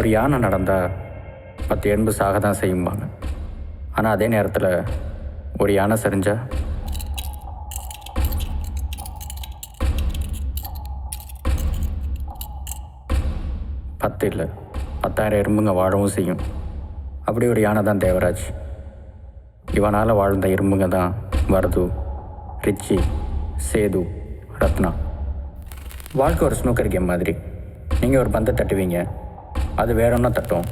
ஒரு யானை நடந்தால் 10 எறும்பு சாக தான் செய்யும்பாங்க. ஆனால் அதே நேரத்தில் ஒரு யானை சரிஞ்சா பத்து இல்லை 10,000 எறும்புங்க வாழவும் செய்யும். அப்படி ஒரு யானை தான் தேவராஜ். இவனால் வாழ்ந்த எறும்புங்க தான் வரது, ரிச்சி, சேது, ரத்னா. வாழ்க்கை ஒரு ஸ்னூக்கர் கேம் மாதிரி. நீங்கள் ஒரு பந்தை தட்டுவீங்க, அது வேற ஒன்றா தட்டும்,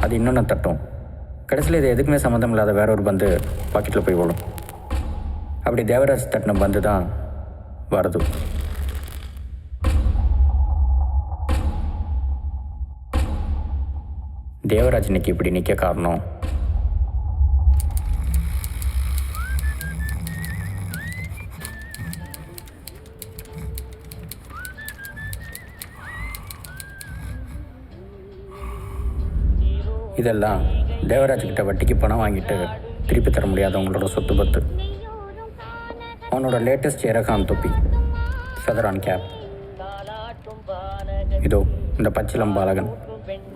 அது இன்னொன்று தட்டும். கடைசியில் இது எதுக்குமே சம்மந்தம் இல்லாத வேற ஒரு பந்து பாக்கெட்டில் போய் விழும். அப்படி தேவராஜ் தட்டின பந்து தான் வரது. தேவராஜ் இன்னைக்கு இப்படி நிற்க காரணம் இதெல்லாம் தேவராஜ்கிட்ட வட்டிக்கு பணம் வாங்கிட்டு திருப்பி தர முடியாதவங்களோட சொத்து பத்து. அவனோட லேட்டஸ்ட் எரகான் தொப்பி, ஃபெதரான் கேப். இதோ இந்த பச்சிலம் பாலகன்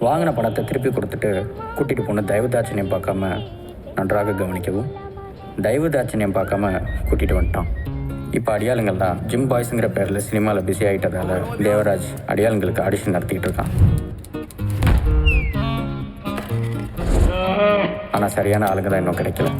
வாங்கின பணத்தை திருப்பி கொடுத்துட்டு கூட்டிகிட்டு போன தயவுதாட்சணியம் பார்க்காம, நன்றாக கவனிக்கவும், தயவுதாட்சணியம் பார்க்காம கூட்டிகிட்டு வந்துட்டான். இப்போ அடியாளுங்கள் தான் ஜிம் பாய்ஸுங்கிற பேரில் சினிமாவில் பிஸி ஆகிட்டதால் தேவராஜ் அடியாளுங்களுக்கு ஆடிஷன் நடத்திக்கிட்டு இருக்கான். ஆனால் சரியான ஆளுங்க தான் இன்னும் கிடைக்கல.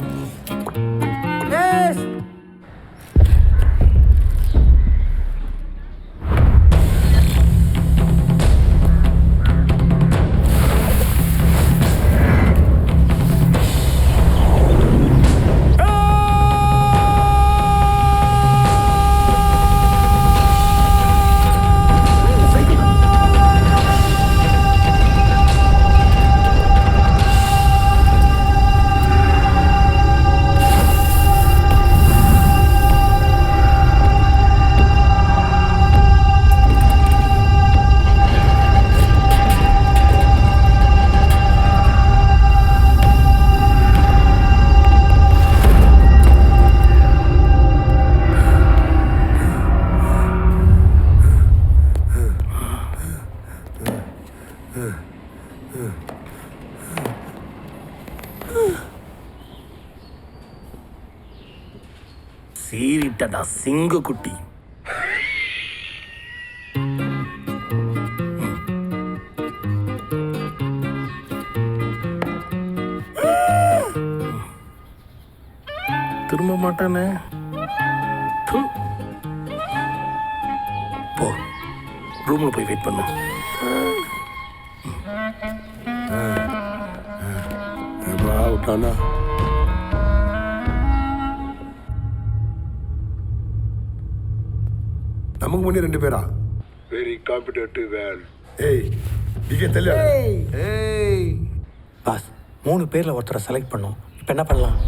சீரிட்டடா சிங்கு குட்டி. திரும்ப மாட்டானே. போ, ரூம்ல போய் வெயிட் பண்ணு. விட்டானா? நமக்கு முன்னே 2 பேரா? வெரி காம்படிட்டிவ் வேல். ஏய் டிகே தெல்ல. ஏய் பாஸ், 3 பேர்ல ஒருத்தரை செலக்ட் பண்ணோம். இப்போ என்ன பண்ணலாம்?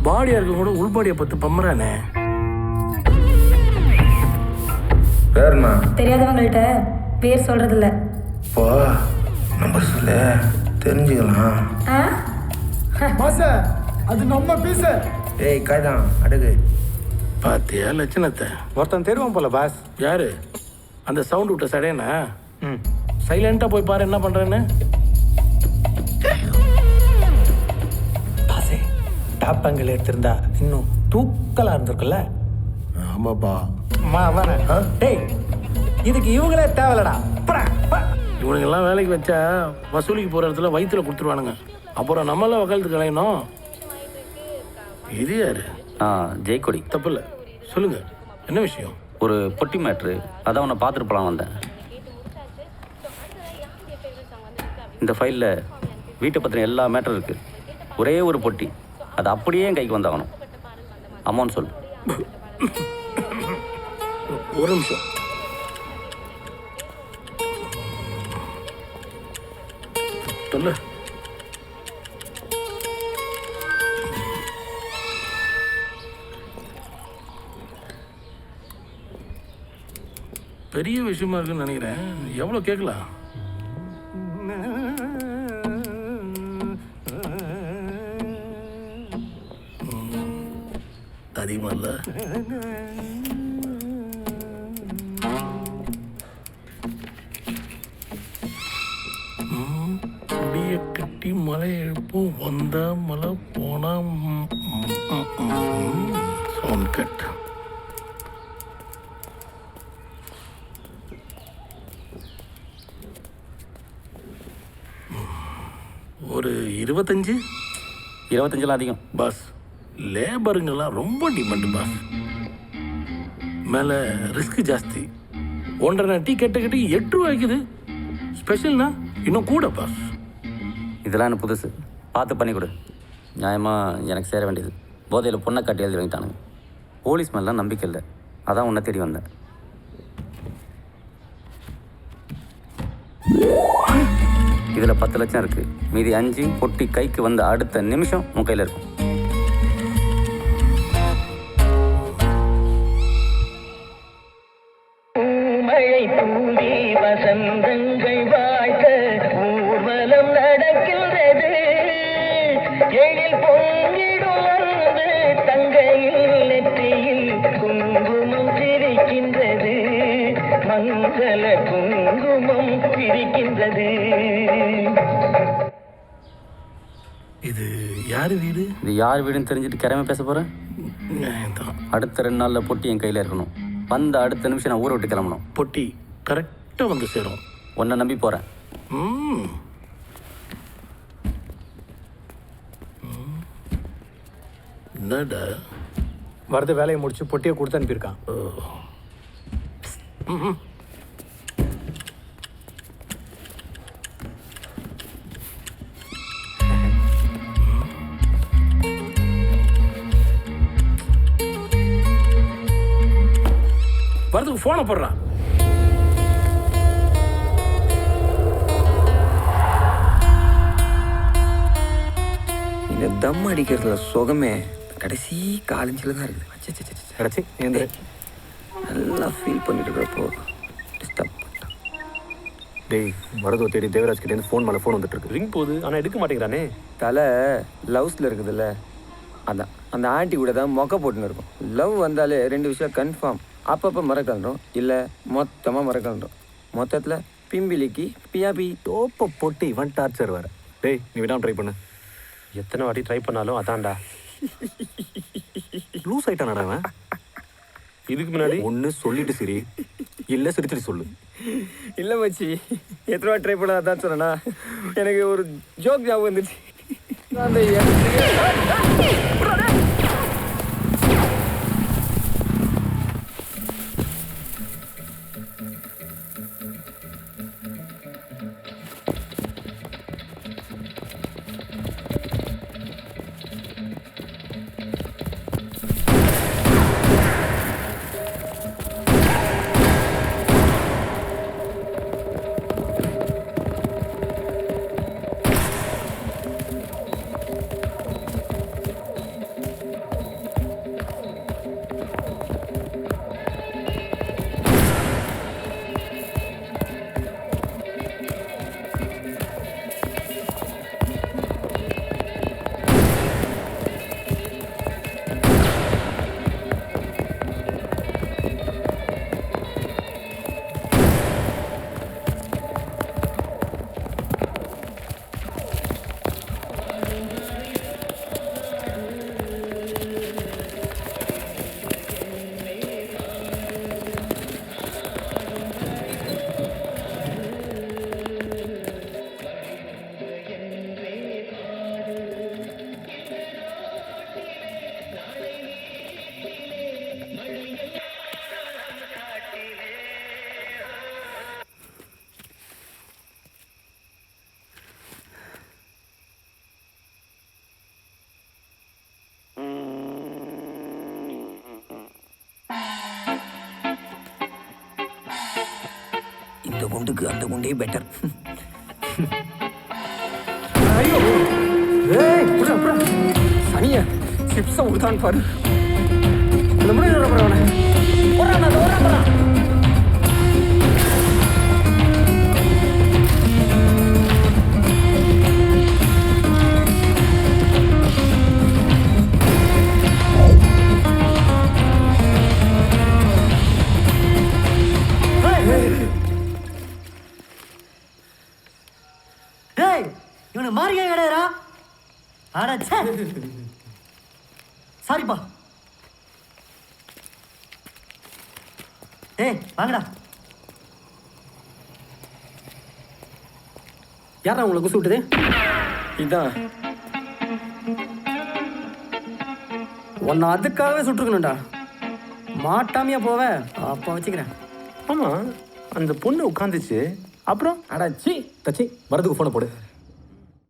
பாடியா இருக்க கூட உள்பாடியை பத்து பம்புறானே. பேர்னா தெரியாதவங்கள்ட்ட பேர் சொல்றதில்ல. போ, நம்பர் சொல்ல தெரிஞ்சுக்கலாம். பாச, அது நம்ம பீச. ஏய் காய்தான் அடகு. பாத்தியா லட்சணத்தை? ஒருத்தன் தேடுவான் போல பாஸ். யாரு? அந்த சவுண்ட் விட்ட சடையனா? சைலண்டா போய் பாரு என்ன பண்றேன்னு. பாசே, டாப் ஆங்கிள் எடுத்திருந்தா இன்னும் தூக்கலா இருந்திருக்குல்ல. ஆமாப்பா. டேய், இதுக்கு இவங்களே தேவையில்லடா. இவனுங்கெல்லாம் வேலைக்கு வச்சா வசூலிக்கு போற இடத்துல வயிற்றுல கொடுத்துருவானுங்க. அப்புறம் நம்மளாம் வக்காலத்து கலையணும். இது யாரு? ஜெய்கொடி. தப்பு இல்லை, சொல்லுங்க என்ன விஷயம்? ஒரு பொட்டி மேட்ரு, அதான் உன்னை பார்த்துட்டு போகலாம் வந்தேன். இந்த ஃபைலில் வீட்டை பற்றின எல்லா மேட்டரும் இருக்குது. ஒரே ஒரு பொட்டி, அது அப்படியே என் கைக்கு வந்தாகணும். அமௌண்ட் சொல்லு. ஒரு நிமிஷம். சொல்லு. பெரிய விஷயமா இருக்குன்னு நினைக்கிறேன். எவ்வளோ கேட்கலாம்? அதிகமா இல்லை. முடிய கட்டி மலை எழுப்பும், வந்தா மலை போனா சவுண்ட் கட். ஒரு 25 அதிகம் பாஸ். லேபருங்கெல்லாம் ரொம்ப டிமாண்டு பாஸ். மேலே ரிஸ்க் ஜாஸ்தி. 1.5 டீ கட்டு 8 ரூபாய்க்குது. ஸ்பெஷல்னா இன்னும் கூட பாஸ். இதெல்லாம் எனக்கு புதுசு, பார்த்து பண்ணி கொடு. நியாயமாக எனக்கு சேர வேண்டியது. போதையில் பொண்ணை காட்டி எழுதி வாங்கிட்டானுங்க. போலீஸ் மேலாம் நம்பிக்கை இல்லை, அதான் உன்னை தேடி வந்தேன். இதில் 10 லட்சம் இருக்குது. மீதி 5 பொட்டி கைக்கு வந்த அடுத்த நிமிஷம் உன் கையில் இருக்கும். மழை தூவி வசந்தங்கள் வாழ்த்த ஊர்வலம் நடக்கின்றது. எழில் பொங்கிடும் அன்பு தங்கையில் நெற்றியில் குங்குமம் சிரிக்கின்றது. மங்கள குங்குமம் சிரிக்கின்றது. இது யார் வீடு? இது யார் வீடுன்னு தெரிஞ்சுட்டு கிளம்பி பேச போகிறேன். அடுத்த 2 நாளில் பொட்டி என் கையில் இருக்கணும். வந்த அடுத்த நிமிஷம் நான் ஊரை விட்டு கிளம்பணும். பொட்டி கரெக்டாக வந்து சேரும். உன்னை நம்பி போகிறேன். என்னடா வரது வேலையை முடிச்சு பொட்டியை கொடுத்து அனுப்பியிருக்கான். வரதுக்கு ஃபோனை போடுறான். இந்த தம் அடிக்கிறதுல சுகமே கடைசி காலஞ்சில் தான் இருக்குது. கிடச்சி ஏந்திர நல்லா ஃபீல் பண்ணிட்டு இருக்கிறப்போ டிஸ்டர்ப் பண்ணிட்டான். டேய், வரதோ தேடி தேவராஜ் கிட்டேருந்து ஃபோன் மேலே ஃபோன் வந்துட்டு இருக்கு. ரிங் போகுது, ஆனால் எடுக்க மாட்டேங்கிறானே. தலை லவ்ஸில் இருக்குதுல்ல, அதான் அந்த ஆண்டி கூட தான் மொக்க போட்டுன்னு இருக்கும். லவ் வந்தாலே 2 விஷயம் கன்ஃபார்ம். அப்பப்போ மறக்கலன்றோம், இல்லை மொத்தமாக மறக்கலன்றோம். மொத்தத்தில் பிம்பிலிக்கு பியாபி தோப்பை போட்டு இவன் டார்ச்சர் வேறு. டேய், நீ விடாமல் ட்ரை பண்ணு. எத்தனை வாட்டி ட்ரை பண்ணாலும் அதான்டா. லூஸ் ஆயிட்டானடா அவன். இதுக்கு முன்னாடி ஒன்று சொல்லிட்டு சரி, இல்லை சிரிச்சிட்டு சொல்லு. இல்லை மச்சி, எத்தனை வாட்டி ட்ரை பண்ண அதான் சொன்னா. எனக்கு ஒரு ஜோக் ஞாபகம் வந்துச்சு. அந்த குண்டுக்கு அந்த குண்டே பெட்டர். சனியா சிப்ஸை விடுதான் பாரு. அந்த முன்னாடி டேய் இவனுக்கு மாறியே கிடையாதா? அடச்சே சாரிப்பா. டேய் வாங்கடா. யாரா உங்களை குசு விட்டுது? இதான் உன்னை அதுக்காகவே சுட்டுருக்கணும்டா. மாட்டாமையா போவ அப்போ வச்சுக்கிறேன். ஆமாம், அந்த பொண்ணு உட்காந்துச்சு. அப்புறம் அடாச்சி தச்சி வரதுக்கு ஃபோனை போடு.